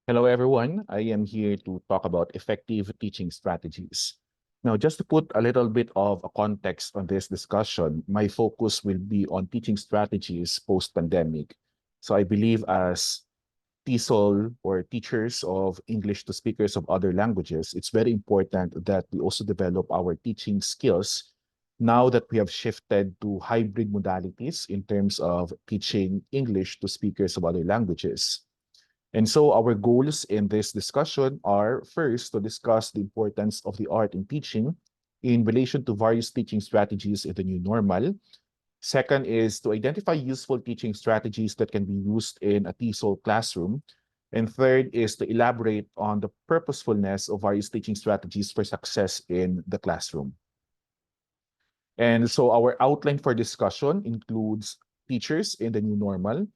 Hello, everyone. I am here to talk about effective teaching strategies. Now, just to put a little bit of a context on this discussion, my focus will be on teaching strategies post-pandemic. So I believe as TESOL or teachers of English to speakers of other languages, it's very important that we also develop our teaching skills now that we have shifted to hybrid modalities in terms of teaching English to speakers of other languages. And so our goals in this discussion are first to discuss the importance of the art in teaching in relation to various teaching strategies in the new normal. Second is to identify useful teaching strategies that can be used in a TESOL classroom. And third is to elaborate on the purposefulness of various teaching strategies for success in the classroom. And so our outline for discussion includes teachers in the new normal,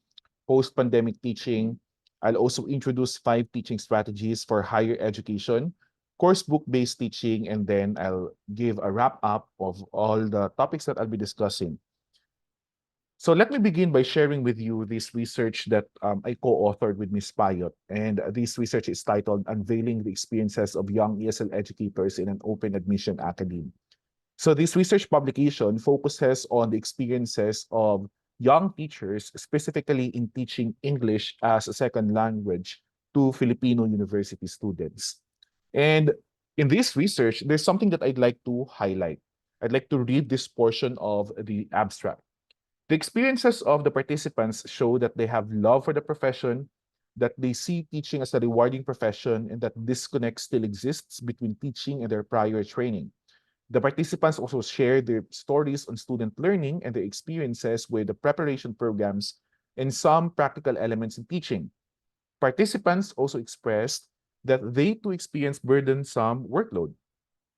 post-pandemic teaching. I'll also introduce 5 teaching strategies for higher education, course book-based teaching, and then I'll give a wrap-up of all the topics that I'll be discussing. So let me begin by sharing with you this research that I co-authored with Ms. Payot. And this research is titled Unveiling the Experiences of Young ESL Educators in an Open Admission Academy. So this research publication focuses on the experiences of young teachers, specifically in teaching English as a second language to Filipino university students. And in this research, there's something that I'd like to highlight. I'd like to read this portion of the abstract. The experiences of the participants show that they have love for the profession, that they see teaching as a rewarding profession, and that disconnect still exists between teaching and their prior training. The participants also share their stories on student learning and their experiences with the preparation programs and some practical elements in teaching. Participants also expressed that they too experience burdensome workload,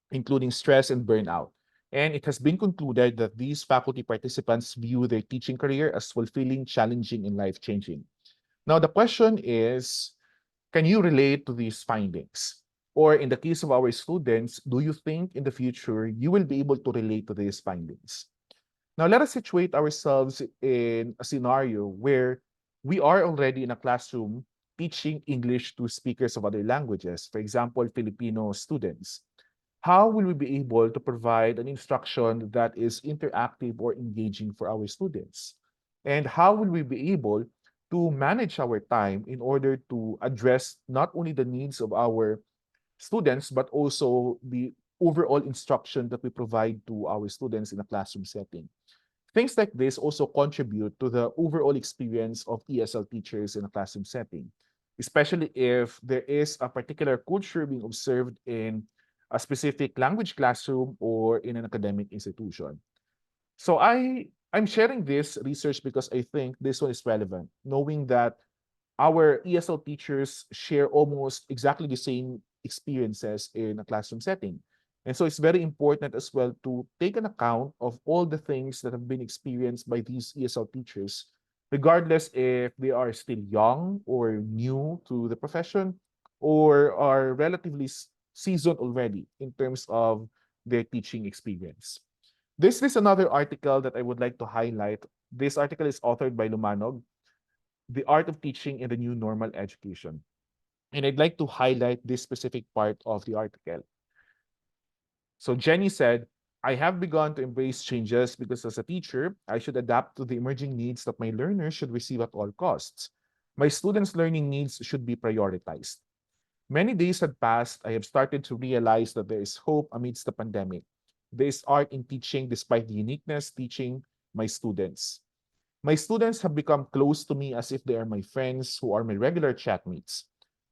including stress and burnout. And it has been concluded that these faculty participants view their teaching career as fulfilling, challenging, and life changing. Now, the question is, can you relate to these findings? Or in the case of our students, do you think in the future you will be able to relate to these findings? Now, let us situate ourselves in a scenario where we are already in a classroom teaching English to speakers of other languages, for example, Filipino students. How will we be able to provide an instruction that is interactive or engaging for our students? And how will we be able to manage our time in order to address not only the needs of our students, but also the overall instruction that we provide to our students in a classroom setting? Things like this also contribute to the overall experience of ESL teachers in a classroom setting, especially if there is a particular culture being observed in a specific language classroom or in an academic institution. So I'm sharing this research because I think this one is relevant, knowing that our ESL teachers share almost exactly the same experiences in a classroom setting. And so it's very important as well to take an account of all the things that have been experienced by these ESL teachers, regardless if they are still young or new to the profession or are relatively seasoned already in terms of their teaching experience. This is another article that I would like to highlight. This article is authored by Lumanog, The Art of Teaching in the New Normal Education. And I'd like to highlight this specific part of the article. So Jenny said, I have begun to embrace changes because as a teacher, I should adapt to the emerging needs that my learners should receive at all costs. My students' learning needs should be prioritized. Many days had passed. I have started to realize that there is hope amidst the pandemic. There is art in teaching despite the uniqueness teaching my students. My students have become close to me as if they are my friends who are my regular chatmates.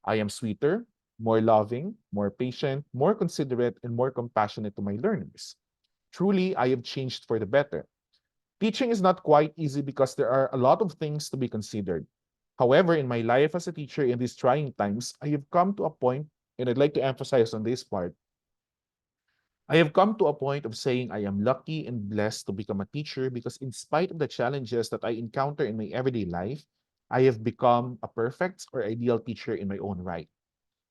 I am sweeter, more loving, more patient, more considerate, and more compassionate to my learners. Truly, I have changed for the better. Teaching is not quite easy because there are a lot of things to be considered. However, in my life as a teacher in these trying times, I have come to a point, and I'd like to emphasize on this part, I have come to a point of saying I am lucky and blessed to become a teacher because, in spite of the challenges that I encounter in my everyday life, I have become a perfect or ideal teacher in my own right.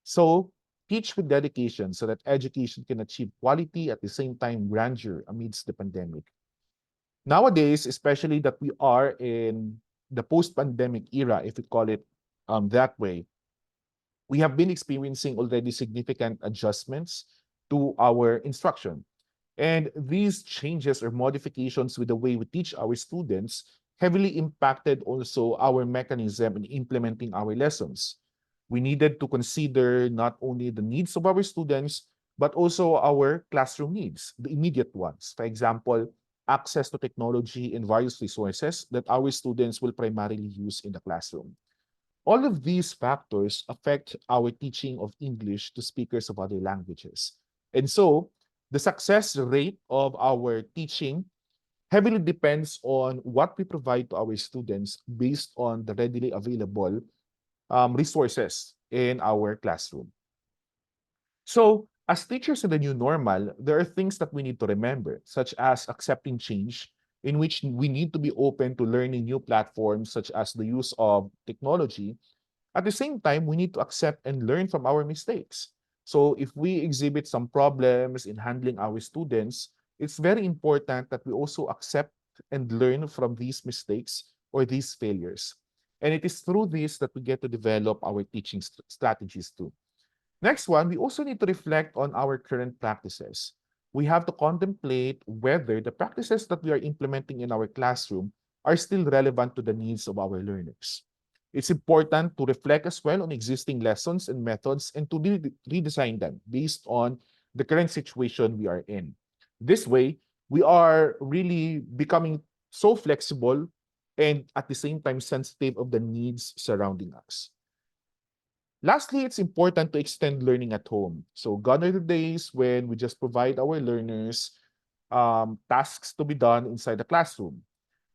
So, teach with dedication so that education can achieve quality at the same time grandeur amidst the pandemic. Nowadays, especially that we are in the post pandemic era, if we call it that way, we have been experiencing already significant adjustments to our instruction. And these changes or modifications with the way we teach our students heavily impacted also our mechanism in implementing our lessons. We needed to consider not only the needs of our students, but also our classroom needs, the immediate ones. For example, access to technology and various resources that our students will primarily use in the classroom. All of these factors affect our teaching of English to speakers of other languages. And so, the success rate of our teaching heavily depends on what we provide to our students based on the readily available resources in our classroom. So, as teachers in the new normal, there are things that we need to remember, such as accepting change, in which we need to be open to learning new platforms, such as the use of technology. At the same time, we need to accept and learn from our mistakes. So if we exhibit some problems in handling our students, it's very important that we also accept and learn from these mistakes or these failures. And it is through this that we get to develop our teaching strategies too. Next one, we also need to reflect on our current practices. We have to contemplate whether the practices that we are implementing in our classroom are still relevant to the needs of our learners. It's important to reflect as well on existing lessons and methods and to redesign them based on the current situation we are in. This way, we are really becoming so flexible and at the same time sensitive of the needs surrounding us. Lastly, it's important to extend learning at home. So gone are the days when we just provide our learners tasks to be done inside the classroom.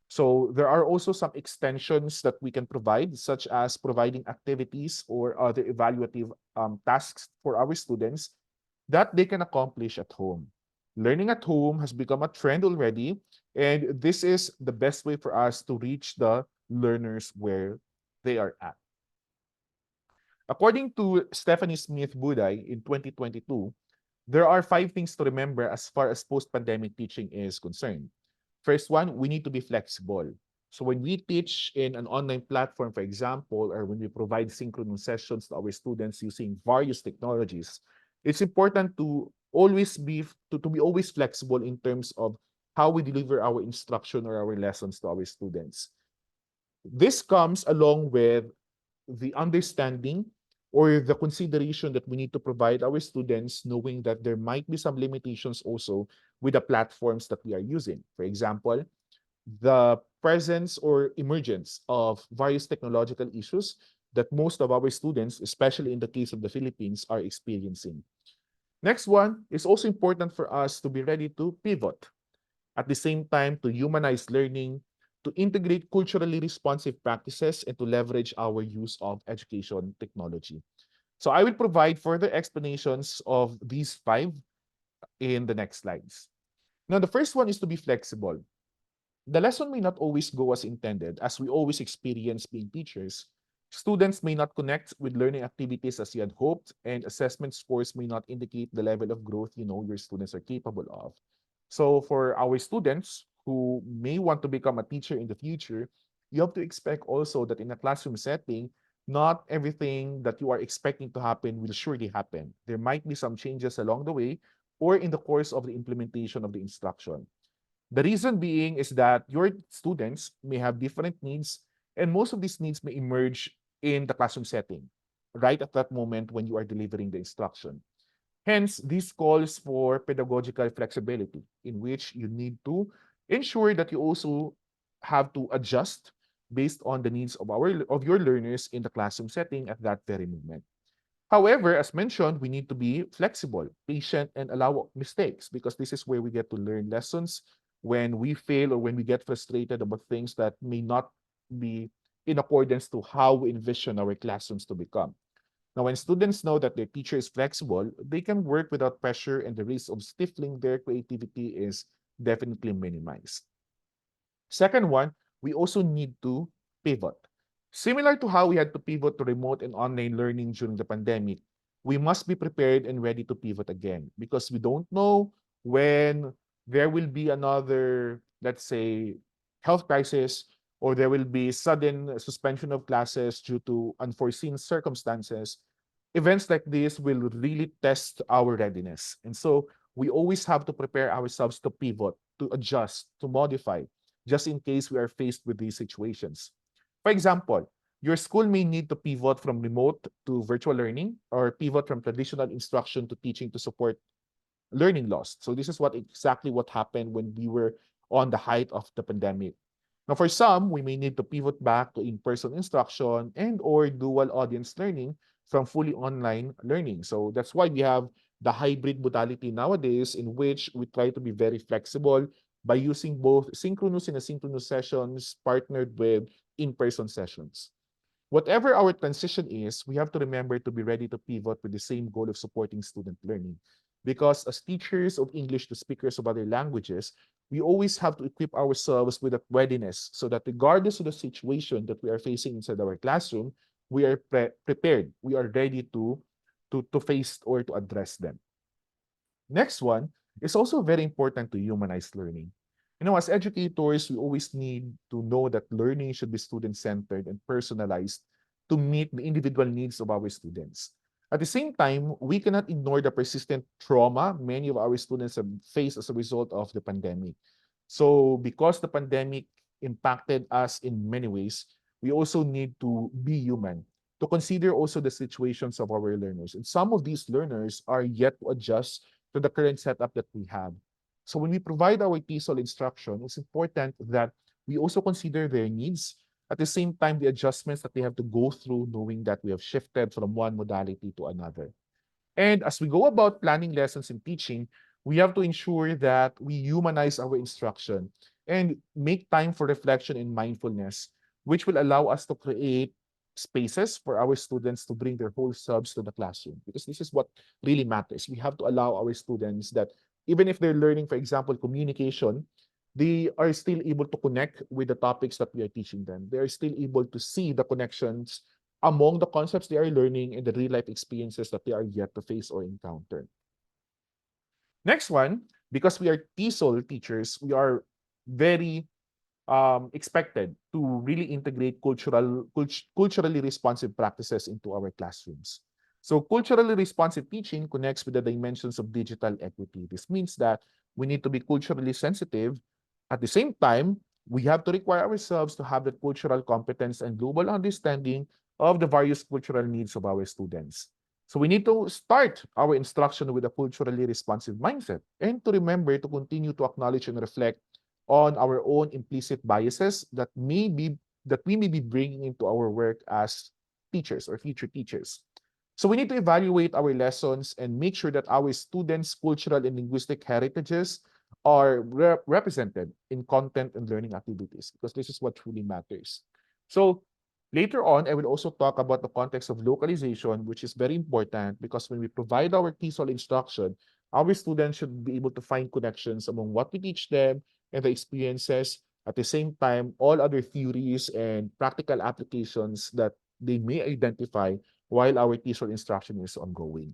So there are also some extensions that we can provide, such as providing activities or other evaluative tasks for our students that they can accomplish at home. Learning at home has become a trend already, and this is the best way for us to reach the learners where they are at. According to Stephanie Smith Buday in 2022, there are 5 things to remember as far as post-pandemic teaching is concerned. First one, we need to be flexible. So when we teach in an online platform, for example, or when we provide synchronous sessions to our students using various technologies, it's important to always be to be always flexible in terms of how we deliver our instruction or our lessons to our students. This comes along with the understanding or the consideration that we need to provide our students, knowing that there might be some limitations also with the platforms that we are using. For example, the presence or emergence of various technological issues that most of our students, especially in the case of the Philippines, are experiencing. Next one is also important for us to be ready to pivot. At the same time, to humanize learning, to integrate culturally responsive practices, and to leverage our use of education technology. So I will provide further explanations of these 5 in the next slides. Now, the first one is to be flexible. The lesson may not always go as intended, as we always experience being teachers. Students may not connect with learning activities as you had hoped, and assessment scores may not indicate the level of growth you know your students are capable of. So for our students who may want to become a teacher in the future, you have to expect also that in a classroom setting, not everything that you are expecting to happen will surely happen. There might be some changes along the way or in the course of the implementation of the instruction. The reason being is that your students may have different needs, and most of these needs may emerge in the classroom setting, right at that moment when you are delivering the instruction. Hence, this calls for pedagogical flexibility, in which you need to ensure that you also have to adjust based on the needs of your learners in the classroom setting at that very moment. However, as mentioned, we need to be flexible, patient, and allow mistakes because this is where we get to learn lessons when we fail or when we get frustrated about things that may not be in accordance to how we envision our classrooms to become. Now, when students know that their teacher is flexible, they can work without pressure and the risk of stifling their creativity is definitely minimized. Second one, we also need to pivot. Similar to how we had to pivot to remote and online learning during the pandemic, we must be prepared and ready to pivot again because we don't know when there will be another, let's say, health crisis or there will be sudden suspension of classes due to unforeseen circumstances. events like this will really test our readiness. And so we always have to prepare ourselves to pivot, to adjust, to modify, just in case we are faced with these situations. For example, your school may need to pivot from remote to virtual learning or pivot from traditional instruction to teaching to support learning loss. So this is exactly what happened when we were on the height of the pandemic. Now, for some, we may need to pivot back to in-person instruction and or dual audience learning from fully online learning. So that's why we have the hybrid modality nowadays in which we try to be very flexible by using both synchronous and asynchronous sessions partnered with in-person sessions. Whatever our transition is, we have to remember to be ready to pivot with the same goal of supporting student learning. Because as teachers of English to speakers of other languages, we always have to equip ourselves with that readiness so that regardless of the situation that we are facing inside our classroom, we are prepared. We are ready to face or to address them. Next one is also very important to humanize learning. As educators, we always need to know that learning should be student-centered and personalized to meet the individual needs of our students. At the same time, we cannot ignore the persistent trauma many of our students have faced as a result of the pandemic. So, because the pandemic impacted us in many ways, we also need to be human, to consider also the situations of our learners. And some of these learners are yet to adjust to the current setup that we have. So when we provide our TESOL instruction, it's important that we also consider their needs. At the same time, the adjustments that they have to go through, knowing that we have shifted from one modality to another. And as we go about planning lessons and teaching, we have to ensure that we humanize our instruction and make time for reflection and mindfulness, which will allow us to create spaces for our students to bring their whole selves to the classroom. Because this is what really matters. We have to allow our students that even if they're learning, for example, communication, they are still able to connect with the topics that we are teaching them. They are still able to see the connections among the concepts they are learning and the real life experiences that they are yet to face or encounter. Next one, because we are TESOL teachers, we are very expected to really integrate culturally responsive practices into our classrooms. So culturally responsive teaching connects with the dimensions of digital equity. This means that we need to be culturally sensitive. At the same time, we have to require ourselves to have the cultural competence and global understanding of the various cultural needs of our students. So we need to start our instruction with a culturally responsive mindset and to remember to continue to acknowledge and reflect on our own implicit biases that we may be bringing into our work as teachers or future teachers. So we need to evaluate our lessons and make sure that our students' cultural and linguistic heritages are represented in content and learning activities because this is what truly matters. So later on, I will also talk about the context of localization, which is very important because when we provide our TESOL instruction, our students should be able to find connections among what we teach them and the experiences. At the same time, all other theories and practical applications that they may identify while our TESOL instruction is ongoing.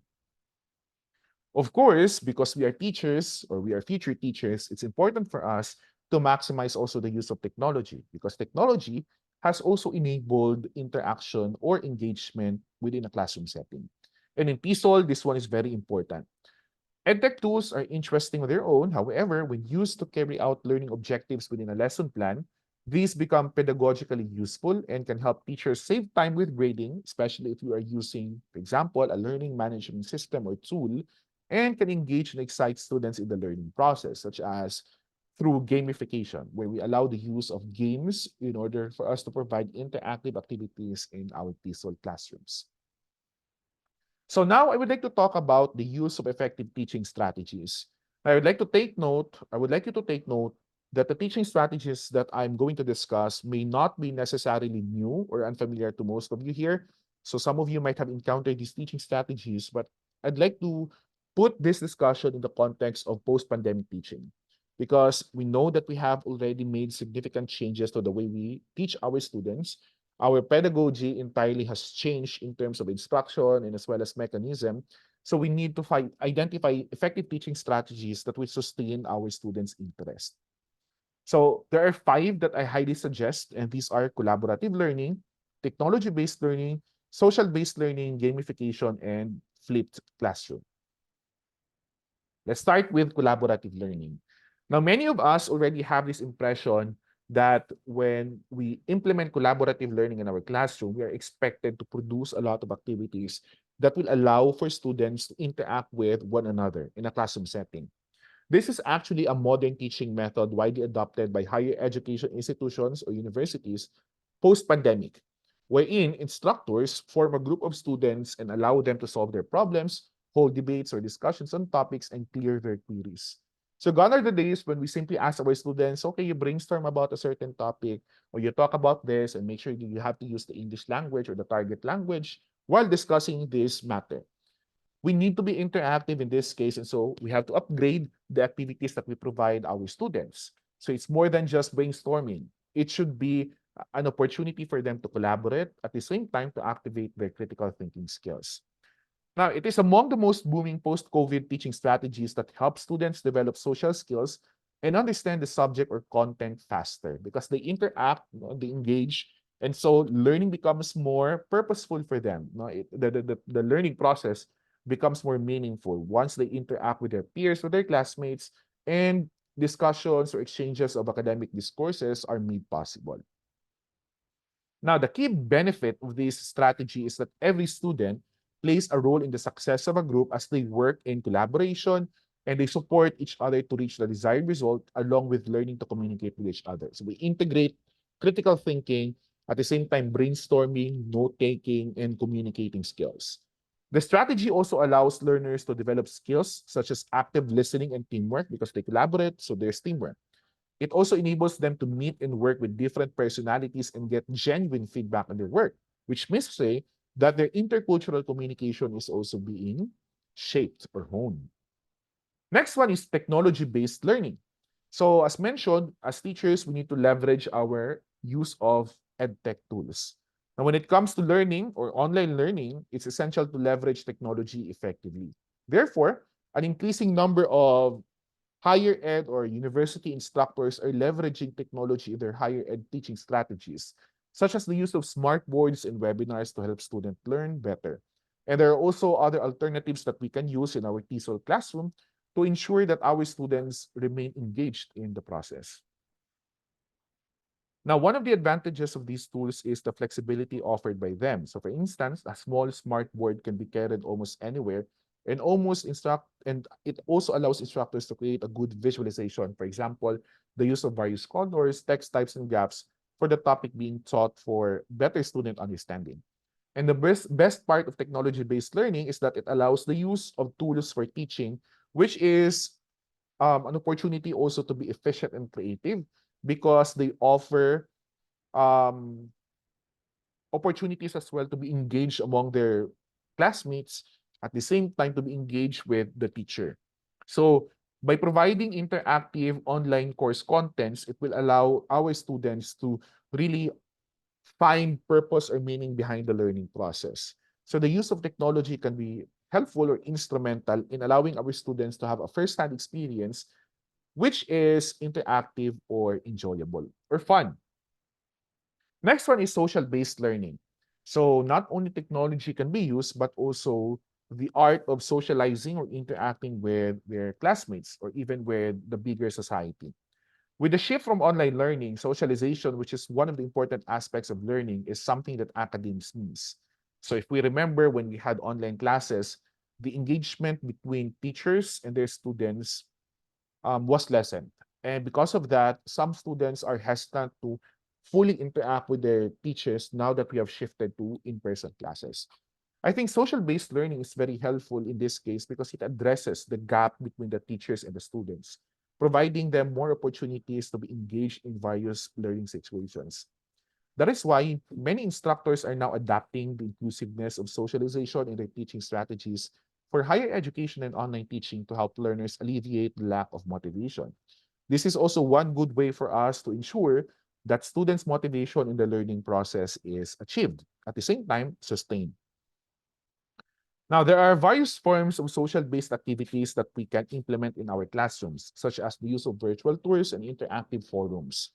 Of course, because we are teachers or we are future teachers, it's important for us to maximize also the use of technology because technology has also enabled interaction or engagement within a classroom setting. And in TESOL, this one is very important. EdTech tools are interesting on their own. However, when used to carry out learning objectives within a lesson plan, these become pedagogically useful and can help teachers save time with grading, especially if you are using, for example, a learning management system or tool, and can engage and excite students in the learning process, such as through gamification, where we allow the use of games in order for us to provide interactive activities in our TESOL classrooms. So now I would like to talk about the use of effective teaching strategies. I would like you to take note that the teaching strategies that I'm going to discuss may not be necessarily new or unfamiliar to most of you here. So some of you might have encountered these teaching strategies, but I'd like to put this discussion in the context of post-pandemic teaching because we know that we have already made significant changes to the way we teach our students. Our pedagogy entirely has changed in terms of instruction and as well as mechanism. So we need to identify effective teaching strategies that will sustain our students' interest. So there are 5 that I highly suggest, and these are collaborative learning, technology-based learning, social-based learning, gamification, and flipped classroom. Let's start with collaborative learning. Now, many of us already have this impression that when we implement collaborative learning in our classroom, we are expected to produce a lot of activities that will allow for students to interact with one another in a classroom setting. This is actually a modern teaching method widely adopted by higher education institutions or universities post-pandemic, wherein instructors form a group of students and allow them to solve their problems, hold debates or discussions on topics, and clear their queries. So gone are the days when we simply ask our students, okay, you brainstorm about a certain topic, or you talk about this, and make sure that you have to use the English language or the target language while discussing this matter. We need to be interactive in this case, and so we have to upgrade the activities that we provide our students. So it's more than just brainstorming. It should be an opportunity for them to collaborate, at the same time to activate their critical thinking skills. Now, it is among the most booming post-COVID teaching strategies that help students develop social skills and understand the subject or content faster because they interact, they engage, and so learning becomes more purposeful for them. The learning process becomes more meaningful once they interact with their peers, with their classmates, and discussions or exchanges of academic discourses are made possible. Now, the key benefit of this strategy is that every student plays a role in the success of a group as they work in collaboration and they support each other to reach the desired result along with learning to communicate with each other. So we integrate critical thinking, at the same time brainstorming, note-taking, and communicating skills. The strategy also allows learners to develop skills such as active listening and teamwork because they collaborate, so there's teamwork. It also enables them to meet and work with different personalities and get genuine feedback on their work, which means to say that their intercultural communication is also being shaped or honed. Next one is technology-based learning. So as mentioned, as teachers, we need to leverage our use of edtech tools. Now, when it comes to learning or online learning, it's essential to leverage technology effectively. Therefore, an increasing number of higher ed or university instructors are leveraging technology in their higher ed teaching strategies, such as the use of smart boards and webinars to help students learn better. And there are also other alternatives that we can use in our TESOL classroom to ensure that our students remain engaged in the process. Now, one of the advantages of these tools is the flexibility offered by them. So for instance, a small smart board can be carried almost anywhere and it also allows instructors to create a good visualization. For example, the use of various colors, text types, and graphs for the topic being taught for better student understanding. And the best part of technology-based learning is that it allows the use of tools for teaching, which is an opportunity also to be efficient and creative because they offer um, opportunities as well to be engaged among their classmates, at the same time to be engaged with the teacher. So by providing interactive online course contents, it will allow our students to really find purpose or meaning behind the learning process. So the use of technology can be helpful or instrumental in allowing our students to have a first-hand experience which is interactive or enjoyable or fun. Next one is social-based learning. So not only technology can be used, but also the art of socializing or interacting with their classmates or even with the bigger society. With the shift from online learning, socialization, which is one of the important aspects of learning, is something that academics needs. So if we remember when we had online classes, the engagement between teachers and their students was lessened. And because of that, some students are hesitant to fully interact with their teachers now that we have shifted to in-person classes. I think social-based learning is very helpful in this case because it addresses the gap between the teachers and the students, providing them more opportunities to be engaged in various learning situations. That is why many instructors are now adapting the inclusiveness of socialization in their teaching strategies for higher education and online teaching to help learners alleviate the lack of motivation. This is also one good way for us to ensure that students' motivation in the learning process is achieved, at the same time, sustained. Now, there are various forms of social-based activities that we can implement in our classrooms, such as the use of virtual tours and interactive forums.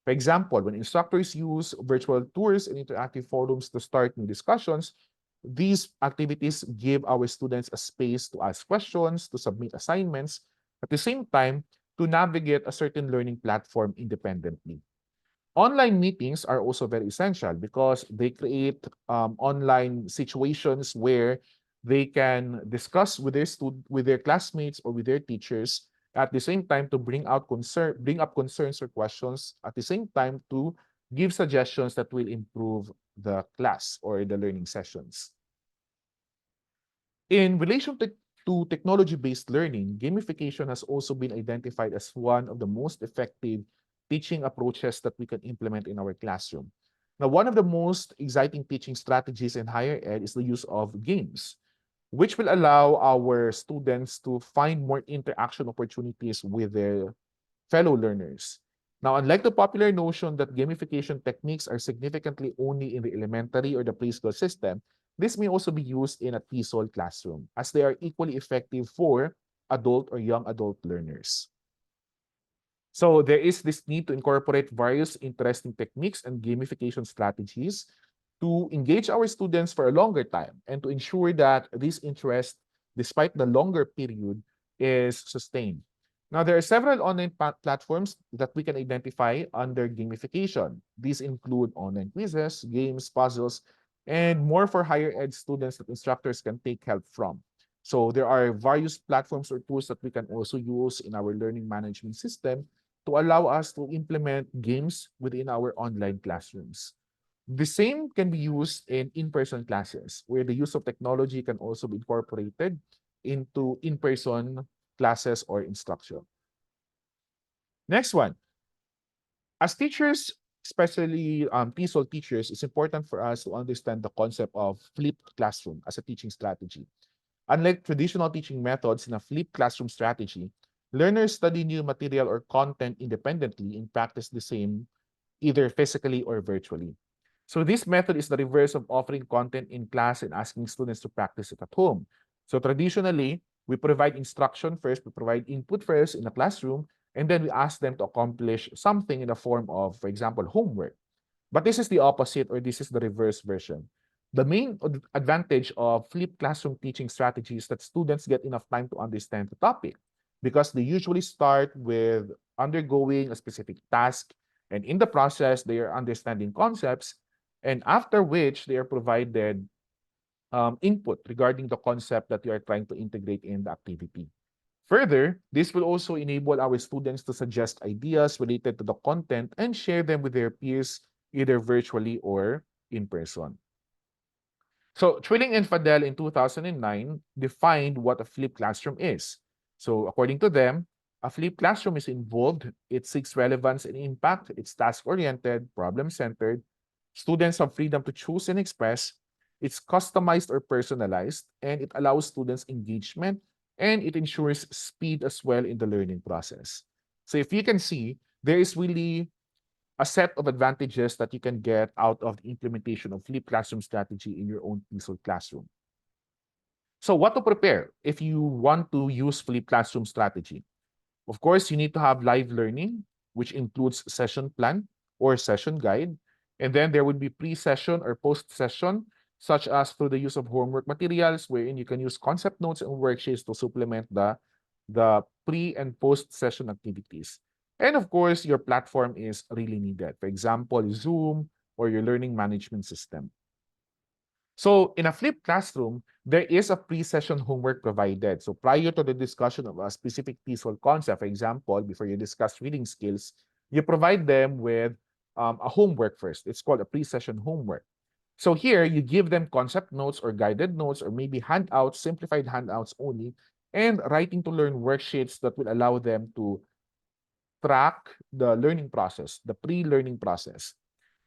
For example, when instructors use virtual tours and interactive forums to start new discussions, These activities give our students a space to ask questions, to submit assignments, at the same time, to navigate a certain learning platform independently. Online meetings are also very essential because they create online situations where they can discuss with with their classmates or with their teachers, at the same time to bring up concerns or questions, at the same time to give suggestions that will improve the class or the learning sessions. In relation to technology-based learning, gamification has also been identified as one of the most effective teaching approaches that we can implement in our classroom. Now, one of the most exciting teaching strategies in higher ed is the use of games, which will allow our students to find more interaction opportunities with their fellow learners. Now, unlike the popular notion that gamification techniques are significantly only in the elementary or the preschool system, this may also be used in a TESOL classroom, as they are equally effective for adult or young adult learners. So there is this need to incorporate various interesting techniques and gamification strategies to engage our students for a longer time and to ensure that this interest, despite the longer period, is sustained. Now, there are several online platforms that we can identify under gamification. These include online quizzes, games, puzzles, and more for higher ed students that instructors can take help from. So there are various platforms or tools that we can also use in our learning management system to allow us to implement games within our online classrooms. The same can be used in in-person classes, where the use of technology can also be incorporated into in-person classes or instruction. Next one. As teachers, especially TESOL teachers, it's important for us to understand the concept of flipped classroom as a teaching strategy. Unlike traditional teaching methods in a flipped classroom strategy, learners study new material or content independently and practice the same either physically or virtually. So this method is the reverse of offering content in class and asking students to practice it at home. So traditionally, we provide instruction first, we provide input first in the classroom, and then we ask them to accomplish something in the form of, for example, homework. But this is the opposite, or this is the reverse version. The main advantage of flipped classroom teaching strategy is that students get enough time to understand the topic because they usually start with undergoing a specific task, and in the process, they are understanding concepts, and after which they are provided input regarding the concept that you are trying to integrate in the activity. Further, this will also enable our students to suggest ideas related to the content and share them with their peers, either virtually or in person. So, Trilling and Fadel in 2009 defined what a flipped classroom is. So, according to them, a flipped classroom is involved, it seeks relevance and impact, it's task-oriented, problem-centered, students have freedom to choose and express, it's customized or personalized, and it allows students engagement, and it ensures speed as well in the learning process. So if you can see, there is really a set of advantages that you can get out of the implementation of flipped classroom strategy in your own TESOL classroom. So what to prepare if you want to use flipped classroom strategy? Of course, you need to have live learning, which includes session plan or session guide. And then there would be pre-session or post-session, such as through the use of homework materials, wherein you can use concept notes and worksheets to supplement the pre and post-session activities. And of course, your platform is really needed. For example, Zoom or your learning management system. So in a flipped classroom, there is a pre-session homework provided. So prior to the discussion of a specific TESOL concept, for example, before you discuss reading skills, you provide them with a homework first. It's called a pre-session homework. So here, you give them concept notes or guided notes or maybe handouts, simplified handouts only, and writing to learn worksheets that will allow them to track the learning process, the pre-learning process.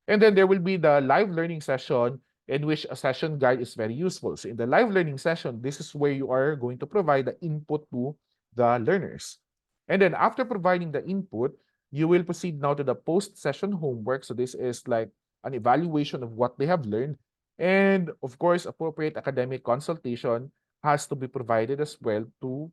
And then there will be the live learning session in which a session guide is very useful. So in the live learning session, this is where you are going to provide the input to the learners. And then after providing the input, you will proceed now to the post-session homework. So this is like an evaluation of what they have learned. And of course, appropriate academic consultation has to be provided as well to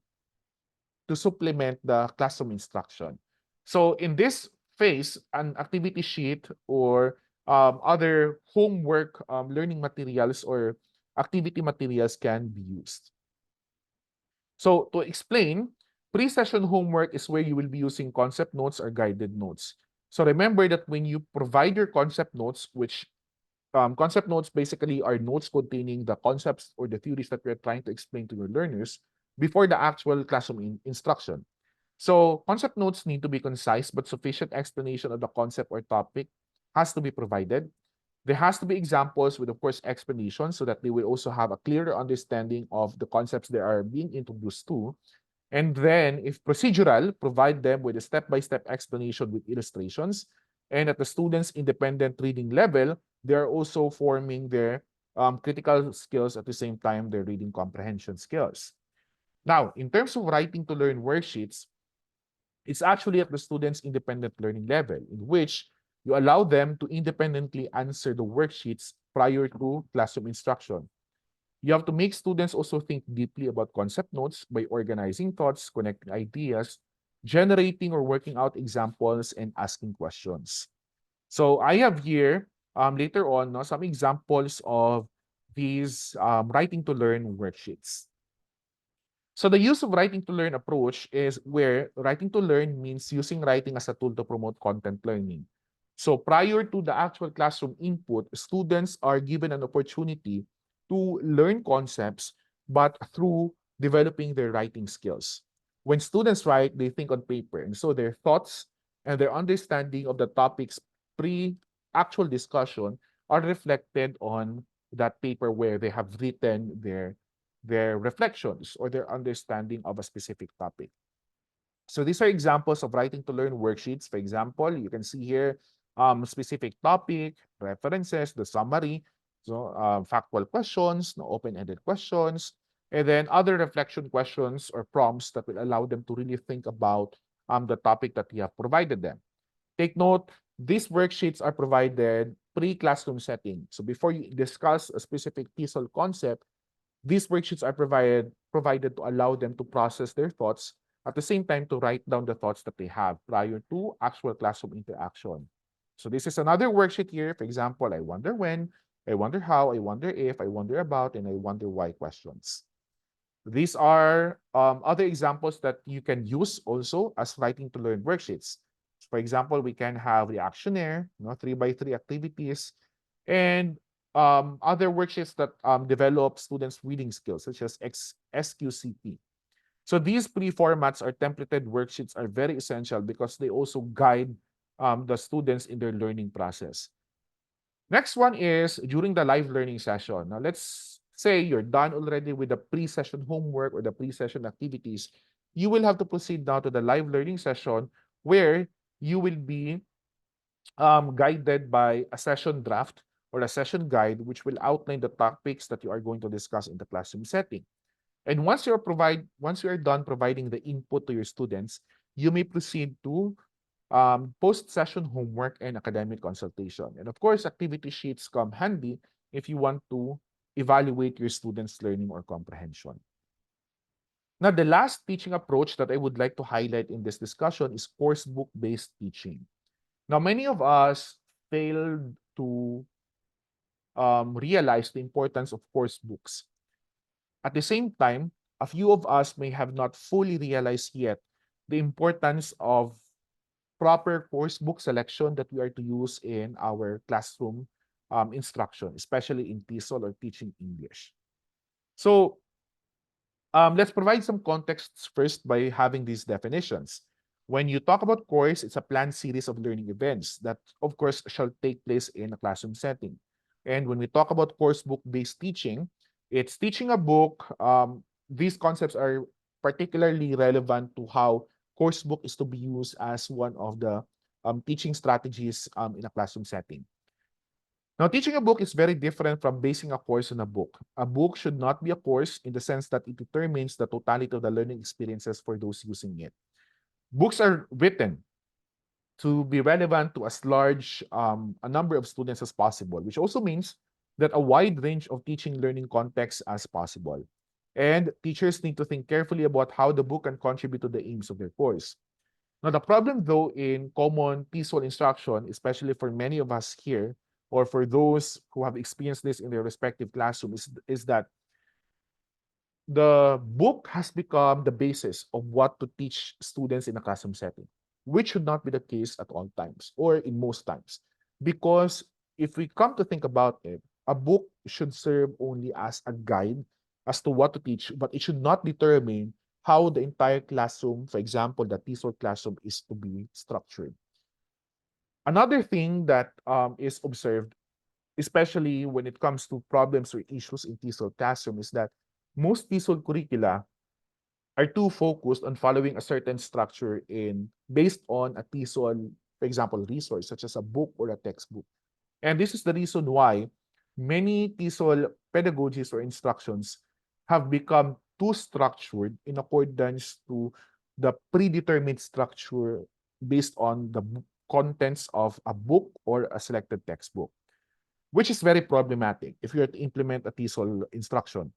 supplement the classroom instruction. So in this phase, an activity sheet or other homework learning materials or activity materials can be used. So to explain, pre-session homework is where you will be using concept notes or guided notes. So remember that when you provide your concept notes, which concept notes basically are notes containing the concepts or the theories that we're trying to explain to your learners before the actual classroom instruction. So concept notes need to be concise, but sufficient explanation of the concept or topic has to be provided. There has to be examples with, of course, explanations so that they will also have a clearer understanding of the concepts they are being introduced to. And then, if procedural, provide them with a step-by-step explanation with illustrations. And at the student's independent reading level, they are also forming their critical skills at the same time, their reading comprehension skills. Now, in terms of writing to learn worksheets, it's actually at the student's independent learning level, in which you allow them to independently answer the worksheets prior to classroom instruction. You have to make students also think deeply about concept notes by organizing thoughts, connecting ideas, generating or working out examples, and asking questions. So I have here later on some examples of these writing to learn worksheets. So the use of writing to learn approach is where writing to learn means using writing as a tool to promote content learning. So prior to the actual classroom input, students are given an opportunity to learn concepts, but through developing their writing skills. When students write, they think on paper, and so their thoughts and their understanding of the topics pre-actual discussion are reflected on that paper where they have written their reflections or their understanding of a specific topic. So these are examples of writing to learn worksheets. For example, you can see here specific topic, references, the summary, so factual questions, no open-ended questions, and then other reflection questions or prompts that will allow them to really think about the topic that you have provided them. Take note, these worksheets are provided pre-classroom setting. So before you discuss a specific TESOL concept, these worksheets are provided to allow them to process their thoughts at the same time to write down the thoughts that they have prior to actual classroom interaction. So this is another worksheet here. For example, I wonder when, I wonder how, I wonder if, I wonder about, and I wonder why questions. These are other examples that you can use also as writing to learn worksheets. For example, we can have reactionnaire, 3x3 activities, and other worksheets that develop students' reading skills, such as SQCP. So these pre-formats or templated worksheets are very essential because they also guide the students in their learning process. Next one is during the live learning session. Now, let's say you're done already with the pre-session homework or the pre-session activities. You will have to proceed now to the live learning session where you will be guided by a session draft or a session guide, which will outline the topics that you are going to discuss in the classroom setting. And once you are done providing the input to your students, you may proceed to post-session homework and academic consultation. And of course, activity sheets come handy if you want to evaluate your students' learning or comprehension. Now, the last teaching approach that I would like to highlight in this discussion is course book-based teaching. Now, many of us failed to realize the importance of course books. At the same time, a few of us may have not fully realized yet the importance of proper course book selection that we are to use in our classroom instruction, especially in TESOL or teaching English. So let's provide some contexts first by having these definitions. When you talk about course, it's a planned series of learning events that, of course, shall take place in a classroom setting. And when we talk about course book-based teaching, it's teaching a book. These concepts are particularly relevant to how course book is to be used as one of the teaching strategies in a classroom setting. Now, teaching a book is very different from basing a course on a book. A book should not be a course in the sense that it determines the totality of the learning experiences for those using it. Books are written to be relevant to as large a number of students as possible, which also means that a wide range of teaching learning contexts as possible. And teachers need to think carefully about how the book can contribute to the aims of their course. Now, the problem, though, in common TESOL instruction, especially for many of us here, or for those who have experienced this in their respective classroom is that the book has become the basis of what to teach students in a classroom setting, which should not be the case at all times or in most times. Because if we come to think about it, a book should serve only as a guide as to what to teach, but it should not determine how the entire classroom, for example, the TESOL classroom, is to be structured. Another thing that is observed, especially when it comes to problems or issues in TESOL classroom, is that most TESOL curricula are too focused on following a certain structure based on a TESOL, for example, resource, such as a book or a textbook. And this is the reason why many TESOL pedagogies or instructions have become too structured in accordance to the predetermined structure based on the contents of a book or a selected textbook, which is very problematic if you are to implement a TESOL instruction.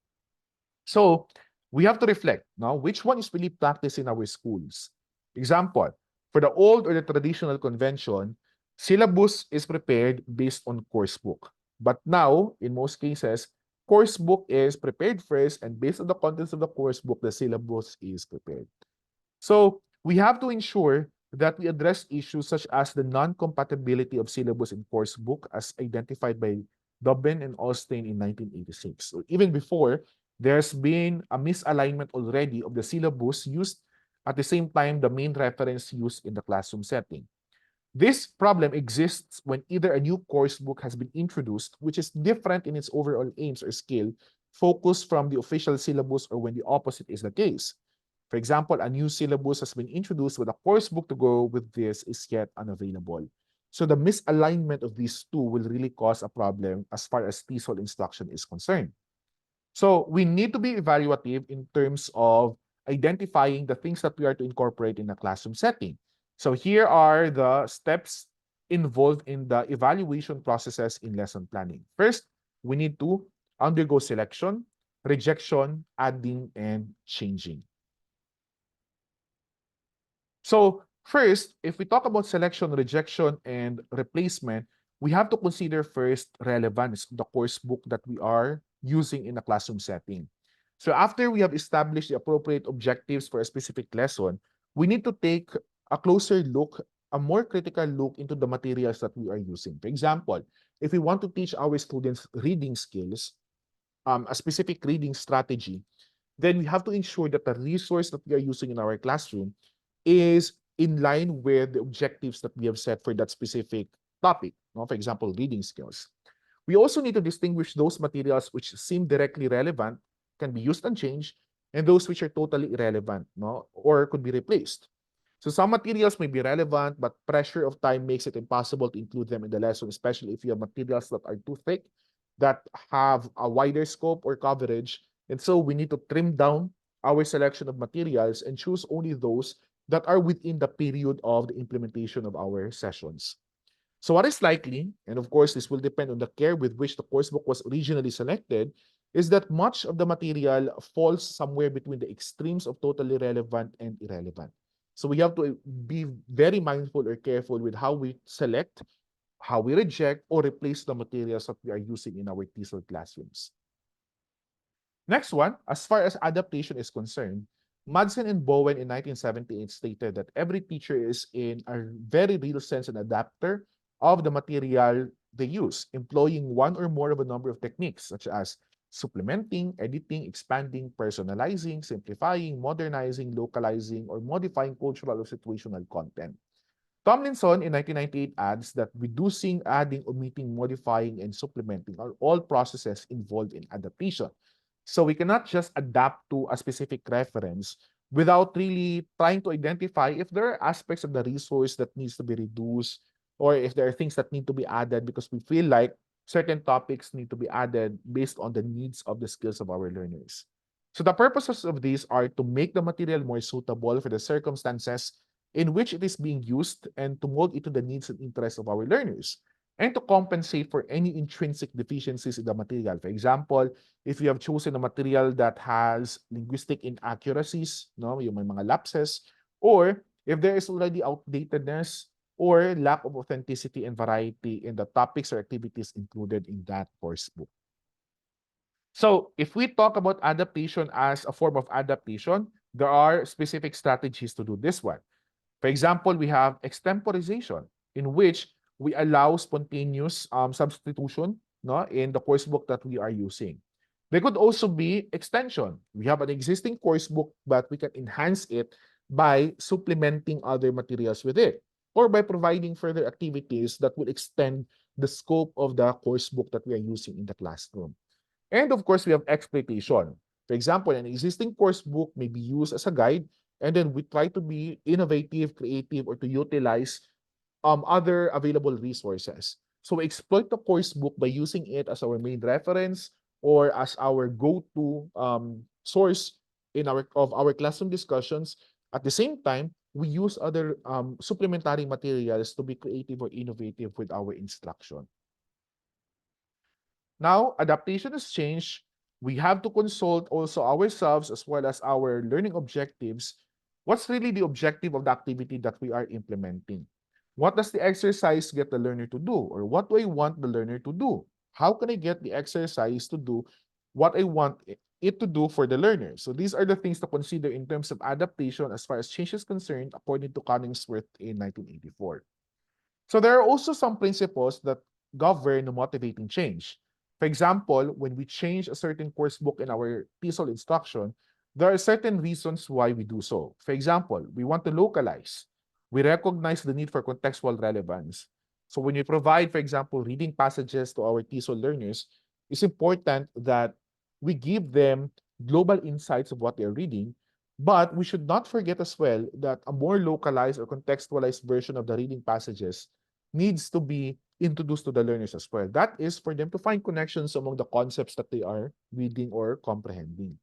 So we have to reflect now which one is really practiced in our schools. Example, for the old or the traditional convention, syllabus is prepared based on course book. But now, in most cases, course book is prepared first, and based on the contents of the course book, the syllabus is prepared. So we have to ensure that we address issues such as the non-compatibility of syllabus in course book as identified by Dobbin and Austin in 1986. So even before, there's been a misalignment already of the syllabus used at the same time the main reference used in the classroom setting. This problem exists when either a new course book has been introduced, which is different in its overall aims or scale, focus from the official syllabus, or when the opposite is the case. For example, a new syllabus has been introduced with a course book to go with this is yet unavailable. So the misalignment of these two will really cause a problem as far as TESOL instruction is concerned. So we need to be evaluative in terms of identifying the things that we are to incorporate in a classroom setting. So here are the steps involved in the evaluation processes in lesson planning. First, we need to undergo selection, rejection, adding, and changing. So first, if we talk about selection, rejection, and replacement, we have to consider first relevance of the course book that we are using in a classroom setting. So after we have established the appropriate objectives for a specific lesson, we need to take a closer look, a more critical look into the materials that we are using. For example, if we want to teach our students reading skills, a specific reading strategy, then we have to ensure that the resource that we are using in our classroom is in line with the objectives that we have set for that specific topic. No? For example, reading skills. We also need to distinguish those materials which seem directly relevant, can be used and changed, and those which are totally irrelevant, no? Or could be replaced. So some materials may be relevant, but pressure of time makes it impossible to include them in the lesson, especially if you have materials that are too thick, that have a wider scope or coverage. And so we need to trim down our selection of materials and choose only those that are within the period of the implementation of our sessions. So what is likely, and of course this will depend on the care with which the coursebook was originally selected, is that much of the material falls somewhere between the extremes of totally relevant and irrelevant. So we have to be very mindful or careful with how we select, how we reject, or replace the materials that we are using in our TESOL classrooms. Next one, as far as adaptation is concerned, Madsen and Bowen in 1978 stated that every teacher is in a very real sense an adapter of the material they use, employing one or more of a number of techniques such as supplementing, editing, expanding, personalizing, simplifying, modernizing, localizing, or modifying cultural or situational content. Tomlinson in 1998 adds that reducing, adding, omitting, modifying, and supplementing are all processes involved in adaptation. So we cannot just adapt to a specific reference without really trying to identify if there are aspects of the resource that needs to be reduced, or if there are things that need to be added because we feel like certain topics need to be added based on the needs of the skills of our learners. So the purposes of these are to make the material more suitable for the circumstances in which it is being used and to mold it to the needs and interests of our learners, and to compensate for any intrinsic deficiencies in the material. For example, if you have chosen a material that has linguistic inaccuracies, no, yung may mga lapses, or if there is already outdatedness, or lack of authenticity and variety in the topics or activities included in that course book. So if we talk about adaptation as a form of adaptation, there are specific strategies to do this one. For example, we have extemporization, in which we allow spontaneous substitution, no, in the course book that we are using. There could also be extension. We have an existing course book, but we can enhance it by supplementing other materials with it, or by providing further activities that will extend the scope of the course book that we are using in the classroom. And of course, we have exploitation. For example, an existing course book may be used as a guide, and then we try to be innovative, creative, or to utilize other available resources. So we exploit the course book by using it as our main reference or as our go-to source in our classroom discussions. At the same time, we use other supplementary materials to be creative or innovative with our instruction. Now, adaptation has changed. We have to consult also ourselves as well as our learning objectives. What's really the objective of the activity that we are implementing? What does the exercise get the learner to do? Or what do I want the learner to do? How can I get the exercise to do what I want it to do for the learner? So these are the things to consider in terms of adaptation as far as change is concerned, according to Coningsworth in 1984. So there are also some principles that govern motivating change. For example, when we change a certain course book in our TESOL instruction, there are certain reasons why we do so. For example, we want to localize. We recognize the need for contextual relevance. So when we provide, for example, reading passages to our TESOL learners, it's important that we give them global insights of what they're reading, but we should not forget as well that a more localized or contextualized version of the reading passages needs to be introduced to the learners as well. That is for them to find connections among the concepts that they are reading or comprehending.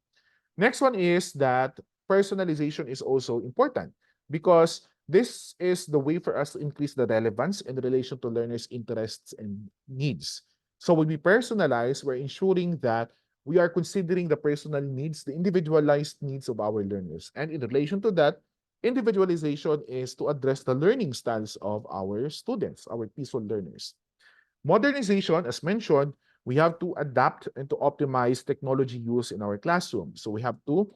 Next one is that personalization is also important because this is the way for us to increase the relevance in relation to learners' interests and needs. So when we personalize, we're ensuring that we are considering the personal needs, the individualized needs of our learners. And in relation to that, individualization is to address the learning styles of our students, our TESOL learners. Modernization, as mentioned, we have to adapt and to optimize technology use in our classroom. So we have to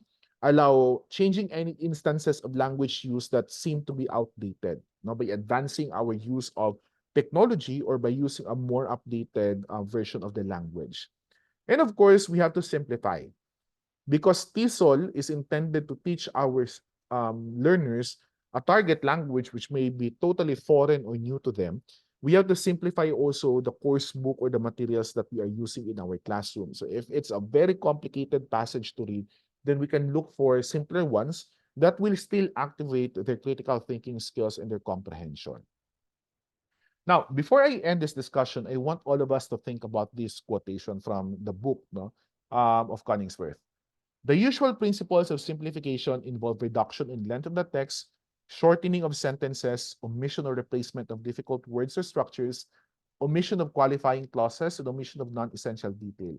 allow changing any instances of language use that seem to be outdated, by advancing our use of technology or by using a more updated version of the language. And of course, we have to simplify because TESOL is intended to teach our learners a target language which may be totally foreign or new to them. We have to simplify also the course book or the materials that we are using in our classroom. So if it's a very complicated passage to read, then we can look for simpler ones that will still activate their critical thinking skills and their comprehension. Now, before I end this discussion, I want all of us to think about this quotation from the book of Coningsworth. The usual principles of simplification involve reduction in length of the text, shortening of sentences, omission or replacement of difficult words or structures, omission of qualifying clauses, and omission of non-essential detail.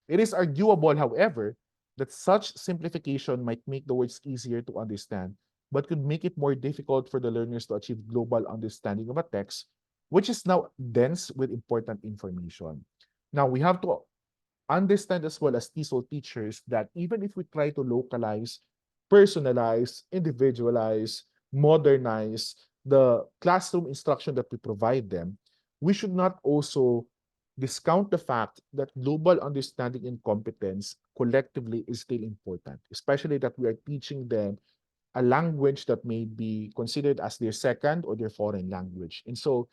It is arguable, however, that such simplification might make the words easier to understand, but could make it more difficult for the learners to achieve global understanding of a text, which is now dense with important information. Now, we have to understand as well as TESOL teachers that even if we try to localize, personalize, individualize, modernize the classroom instruction that we provide them, we should not also discount the fact that global understanding and competence collectively is still important, especially that we are teaching them a language that may be considered as their second or their foreign language. And so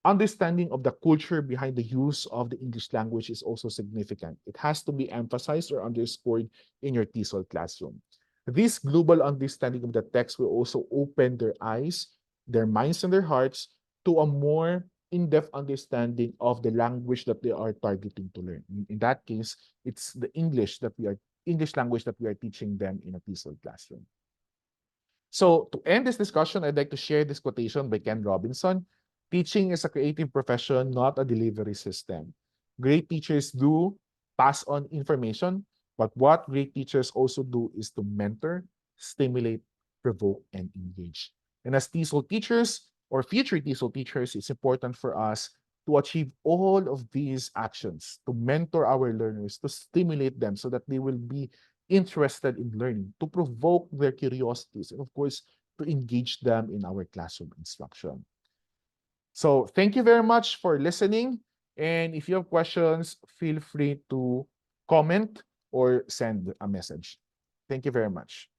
understanding of the culture behind the use of the English language is also significant. It has to be emphasized or underscored in your TESOL classroom. This global understanding of the text will also open their eyes, their minds, and their hearts to a more in-depth understanding of the language that they are targeting to learn. In that case, it's the English language that we are teaching them in a TESOL classroom. So to end this discussion, I'd like to share this quotation by Ken Robinson. Teaching is a creative profession, not a delivery system. Great teachers do pass on information, but what great teachers also do is to mentor, stimulate, provoke, and engage. And as TESOL teachers, or future TESOL teachers, it's important for us to achieve all of these actions, to mentor our learners, to stimulate them so that they will be interested in learning, to provoke their curiosities, and of course, to engage them in our classroom instruction. So thank you very much for listening. And if you have questions, feel free to comment or send a message. Thank you very much.